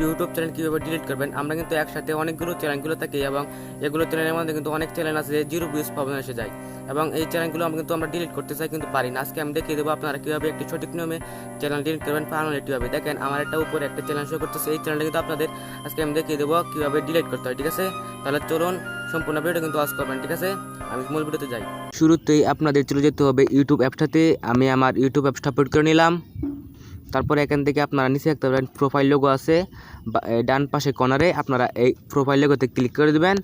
YouTube channel কীভাবে delete করবেন। আমরা কিন্তু একসাথে অনেকগুলো চ্যানেলগুলো থাকি এবং এগুলো চ্যানেলের মধ্যে কিন্তু অনেক চ্যানেল আছে যে জিরো ভিউজ প্রবলেম এসে যায় এবং এই চ্যানেলগুলো আমরা ডিলিট করতে চাই কিন্তু পারি না। আজকে আমি দেখিয়ে দেবো আপনারা কীভাবে একটি সঠিক নিয়মে চ্যানেল ডিলিট করবেন পারমানেন্টভাবে। দেখেন আমার একটা উপরে একটা চ্যানেল শো করতেছে, এই চ্যানেলটা কিন্তু আপনাদের আজকে আমি দেখিয়ে দেবো কীভাবে ডিলিট করতে হয়, ঠিক আছে? তাহলে চলুন সম্পূর্ণ ভিডিওটা কিন্তু ওয়াচ করবেন, ঠিক আছে? আমি মূল ভিডিওতে যাই। শুরুতেই আপনাদের চলে যেতে হবে ইউটিউব অ্যাপটাতে। আমি আমার ইউটিউব অ্যাপসটা আপলোড করে নিলাম। তারপরে এখান থেকে আপনারা নিচে দেখতে পাবেন প্রোফাইল লোগো আছে, ডান পাশে কর্নারে আপনারা এই প্রোফাইল লোগোতে ক্লিক করে দেবেন।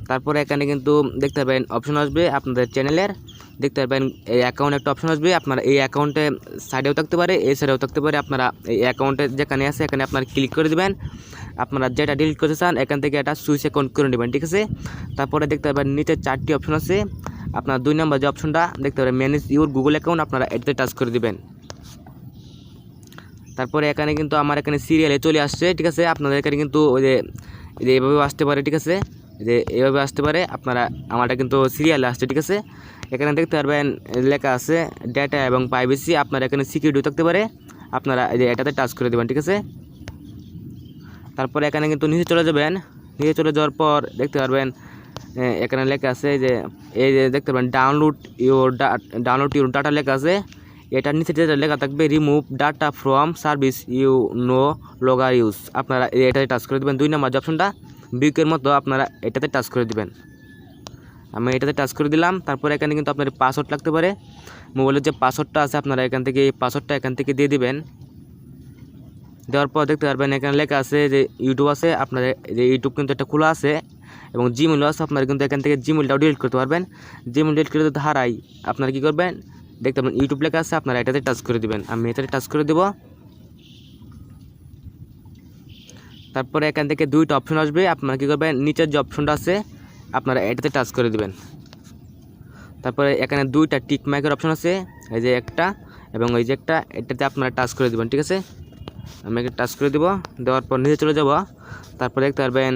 তারপরে এখানে কিন্তু দেখতে পাবেন অপশন আসবে আপনাদের চ্যানেলের, দেখতে পাবেন এই অ্যাকাউন্ট একটা অপশন আসবে। আপনারা এই অ্যাকাউন্টে সাইডেও থাকতে পারে, এই সাইডেও থাকতে পারে। আপনারা এই অ্যাকাউন্টে যেখানে আছে এখানে আপনারা ক্লিক করে দেবেন। আপনারা যেটা ডিলিট করতে চান এখান থেকে এটা সুইচ অ্যাকাউন্ট করে নেবেন, ঠিক আছে? তারপরে দেখতে পাবেন নিচে 4টি অপশন আছে। আপনার 2 নম্বর যে অপশনটা দেখতে পাবেন ম্যানেজ ইউর গুগল অ্যাকাউন্ট, আপনারা এটাতে টাচ করে দেবেন। তারপরে এখানে কিন্তু আমার এখানে সিরিয়ালে চলে আসছে, ঠিক আছে? আপনাদের এখানে কিন্তু ওই যে এইভাবে আসতে পারে, ঠিক আছে? যে এইভাবে আসতে পারে, আপনারা আমারটা কিন্তু সিরিয়ালে আসছে, ঠিক আছে? এখানে দেখতে পারবেন লেখা আছে ডেটা এবং প্রাইভেসি, আপনার এখানে সিকিউরিটি থাকতে পারে, আপনারা এই যে এটাতে টাচ করে দেবেন, ঠিক আছে? তারপরে এখানে কিন্তু নিচে চলে যাবেন। নিচে চলে যাওয়ার পর দেখতে পারবেন এখানে লেখা আছে যে এই যে দেখতে পারবেন ডাউনলোড ইউর ডাটা লেখা আছে। এটার নিচে যেটা লেখা থাকবে remove data from service you no longer use, আপনারা এটাতে টাচ করে দেবেন। 2 নম্বর যে অপশনটা বিউকের মতো, আপনারা এটাতে টাচ করে দেবেন। আমি এটাতে টাচ করে দিলাম। তারপরে এখানে কিন্তু আপনার পাসওয়ার্ড লাগতে পারে, মোবাইলের যে পাসওয়ার্ডটা আছে আপনারা এখান থেকে এই পাসওয়ার্ডটা এখান থেকে দিয়ে দিবেন। দেওয়ার পর দেখতে পারবেন এখানে লেখা আছে যে ইউটিউব আছে, আপনার যে ইউটিউব কিন্তু একটা খোলা আছে এবং জিমেলও আছে। আপনারা কিন্তু এখান থেকে জিমেলটাও ডিলিট করতে পারবেন। জিমেল ডিলিট করে যদি হারাই আপনারা কী করবেন, দেখতে পাবেন ইউটিউব লেখা আছে, আপনারা এটাতে টাচ করে দেবেন। আমি এটাতে টাচ করে দেব। তারপরে এখান থেকে 2টা অপশন আসবে, আপনারা কী করবেন নিচের যে অপশনটা আছে আপনারা এটাতে টাচ করে দেবেন। তারপরে এখানে 2টা টিক মার্কের অপশন আছে, এই যে একটা এবং এই যে একটা, এটাতে আপনারা টাচ করে দেবেন, ঠিক আছে? আমি একটা টাচ করে দেবো। দেওয়ার পর নিচে চলে যাব। তারপরে দেখতে পারবেন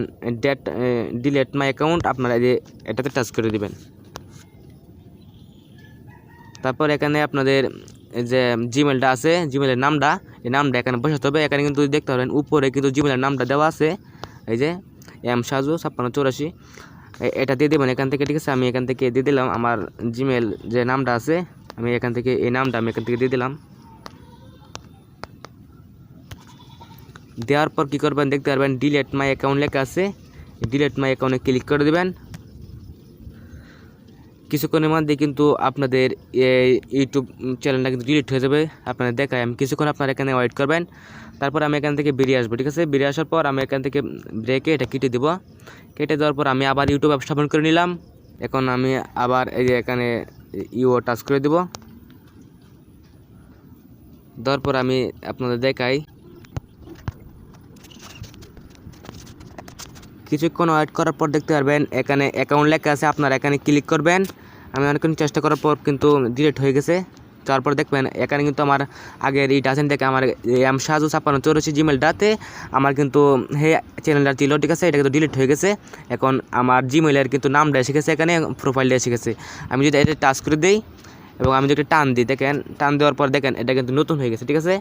ডিলেট মাই অ্যাকাউন্ট, আপনারা এই যে এটাতে টাচ করে দেবেন। তারপর এখানে আপনাদের যে জিমেলটা আছে, জিমেলের নামটা, এই নামটা এখানে বসাতে হবে। এখানে কিন্তু দেখতে পারবেন উপরে কিন্তু জিমেলের নামটা দেওয়া আছে, এই যে সাজু 5684, এটা দিয়ে দেবেন এখান থেকে, ঠিক আছে? আমি এখান থেকে দিয়ে দিলাম আমার জিমেল যে নামটা আছে, আমি এখান থেকে এই নামটা আমি এখান থেকে দিয়ে দিলাম। দেওয়ার পর কী করবেন, দেখতে পারবেন ডিলেট মাই অ্যাকাউন্ট লেখা আছে, ডিলেট মাই অ্যাকাউন্টে ক্লিক করে দেবেন। কিছুক্ষণের মধ্যে কিন্তু আপনাদের এই ইউটিউব চ্যানেলটা কিন্তু ডিলিট হয়ে যাবে, আপনাদের দেখায়। আমি কিছুক্ষণ আপনারা এখানে ওয়েট করবেন। তারপর আমি এখান থেকে বেরিয়ে আসবো, ঠিক আছে? বেরিয়ে আসার পর আমি এখান থেকে ব্রেকে এটা কেটে দেবো। কেটে দেওয়ার পর আমি আবার ইউটিউব অ্যাপ স্থাপন করে নিলাম। এখন আমি আবার এই যে এখানে টাচ করে দেব। দেওয়ার পর আমি আপনাদের দেখাই। কিছুক্ষণ ওয়েট করার পর দেখতে পারবেন এখানে অ্যাকাউন্ট লেখা আছে, আপনারা এখানে ক্লিক করবেন। আমি অনেকক্ষণ চেষ্টা করার পর কিন্তু ডিলিট হয়ে গেছে। তারপর দেখবেন এখানে কিন্তু আমার আগের এই ডাজেন থেকে আমার সাজু 5684 জিমেলটাতে আমার কিন্তু হে চ্যানেলটা ছিল, ঠিক আছে? এটা কিন্তু ডিলিট হয়ে গেছে। এখন আমার জিমেলের কিন্তু নামটা এসে গেছে, এখানে প্রোফাইলটা এসে গেছে। আমি যদি এটা টাচ করে দিই এবং আমি যদি টান দিই, দেখেন টান দেওয়ার পর দেখেন এটা কিন্তু নতুন হয়ে গেছে, ঠিক আছে?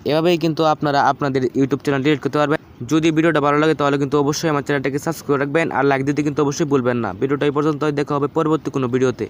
এভাবেই কিন্তু আপনারা আপনাদের ইউটিউব চ্যানেল ডিলিট করতে পারবেন। যদি ভিডিওটা ভালো লাগে তাহলে কিন্তু অবশ্যই আমার চ্যানেলটাকে সাবস্ক্রাইব করে রাখবেন আর লাইক দিতে কিন্তু অবশ্যই ভুলবেন না। ভিডিওটা এই পর্যন্তই, দেখা হবে পরবর্তী কোনো ভিডিওতে।